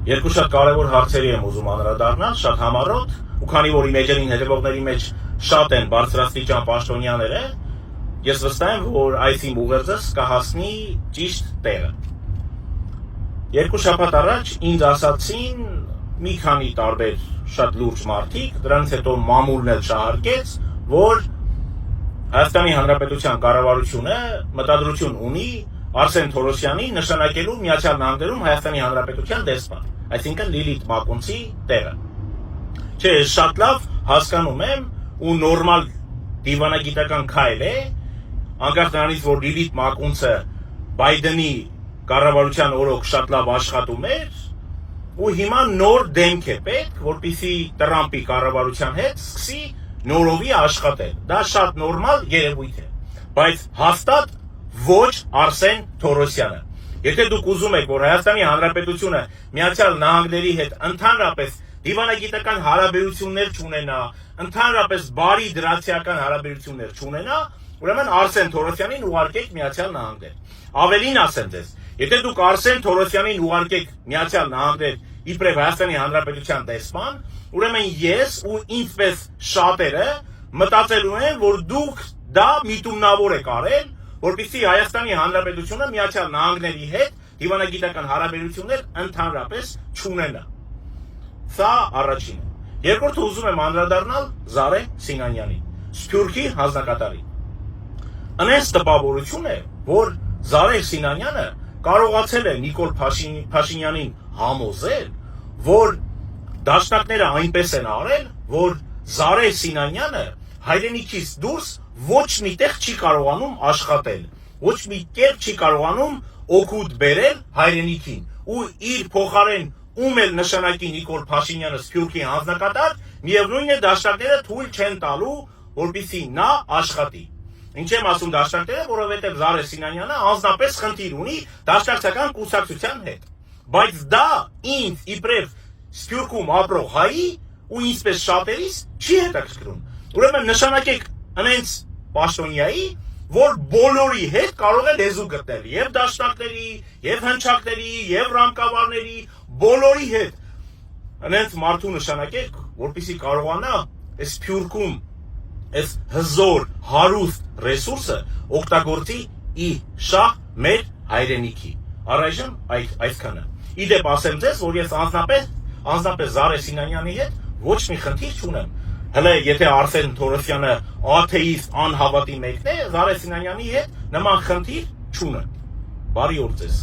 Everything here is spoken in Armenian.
Երկու շատ կարևոր հարցերի եմ ուզում անդրադառնալ, շատ համառոտ, ու քանի որ իմեջերին հետևողների մեջ շատ են բարձրաստիճան պաշտոնյաները, ես վստահ եմ, որ այս իմ ուղերձս կհասնի ճիշտ տեղը։ Երկու շաբաթ առաջ ինձ ասացին մի քանի տարբեր շատ լուրջ մարդիկ, դրանից հետո մամուլն էլ շահարկեց, որ Հայաստանի Հանրապետության կառավարությունը մտադրություն ունի Արսեն Թորոսյանին նշանակելու Միացյալ Նահանգներում Հայաստանի Հանրապետության դեսպան, այսինքն Լիլիթ Մակունցի տեղը։ Չէ, շատ լավ հասկանում եմ ու նորմալ դիվանագիտական քայլ է, անկախ նրանից, որ Լիլիթ Մակունցը Բայդենի կառավարության օրոք շատ լավ աշխատում էր, ու հիմա նոր դեմք է պետք, որպեսզի Տրամպի կառավարության հետ սկսի նորովի աշխատել։ Դա շատ նորմալ երևույթ է, բայց հաստատ ոչ Արսեն Թորոսյանը։ Եթե դուք ուզում եք, որ Հայաստանի Հանրապետությունը Միացյալ Նահանգների հետ ընդհանրապես դիվանագիտական հարաբերություններ չունենա, ընդհանրապես բարի դրացիական հարաբերություններ չունենա, ուրեմն Արսեն Թորոսյանին ուղարկեք Միացյալ Նահանգներ։ Ավելին ասեմ ձեզ, եթե դուք Արսեն Թորոսյանին ուղարկեք Միացյալ Նահանգներ իբրև Հայաստանի Հանրապետության դեսպան, ուրեմն ես ու ինձպես շատերը մտածելու են, որ դուք դա միտումնավոր եք արել, որպեսզի Հայաստանի Հանրապետությունը Միացյալ Նահանգների հետ դիվանագիտական հարաբերություններ ընդհանրապես չունենա։ Սա առաջինը։ Երկրորդը ուզում եմ անդրադառնալ Զարե Սինանյանին, Սփյուռքի հանձնակատարին։ Անես տպավորություն է, որ Զարե Սինանյանը կարողացել է Նիկոլ Փաշինյանին համոզել, որ դաշնակները այնպես են արել, որ Զարե Սինանյանը հայրենիքից դուրս ոչ մի տեղ չի կարողանում աշխատել, ոչ մի կերպ չի կարողանում օգուտ բերել հայրենիքին, ու իր փոխարեն ում էլ նշանակի Նիկոլ Փաշինյանը Սփյուռքի հանձնակատար, միևնույն է դաշնակները թույլ չեն տալու, որպեսզի նա աշխատի։ Ինչ եմ ասում դաշնակները, որովհետև Զարե Սինանյանը անձնապես խնդիր ունի դաշնակցական կուսակցության հետ։ Բայց դա ինձ իբրև Սփյուռքում ապրող հայի ու ինձպես շատերիս չի հետաքրքրում։ Ուրեմն նշանակեք անենց պաշտոնյայի, որ բոլորի հետ կարող է լեզու գտնել, եւ դաշնակների, եւ հնչակների, եւ ռամկավարների, բոլորի հետ։ Անենց մարդու նշանակեք, որպեսզի կարողանա այս Սփյուռքում այս հզոր, հարուստ ռեսուրսը օգտագործի ի շահ մեր հայրենիքի։ Առայժմ այսքանը։ Իդեպ ասեմ ձեզ, որ ես անձնապես Զարե Սինանյանի հետ ոչ մի խնդիր չունեմ։ Հələ եթե Արսեն Թորոսյանը աթեիստ անհավատի մեկն է, Զարե Սինանյանի հետ նման խնդիր չունեմ։ Բարի օր ձեզ։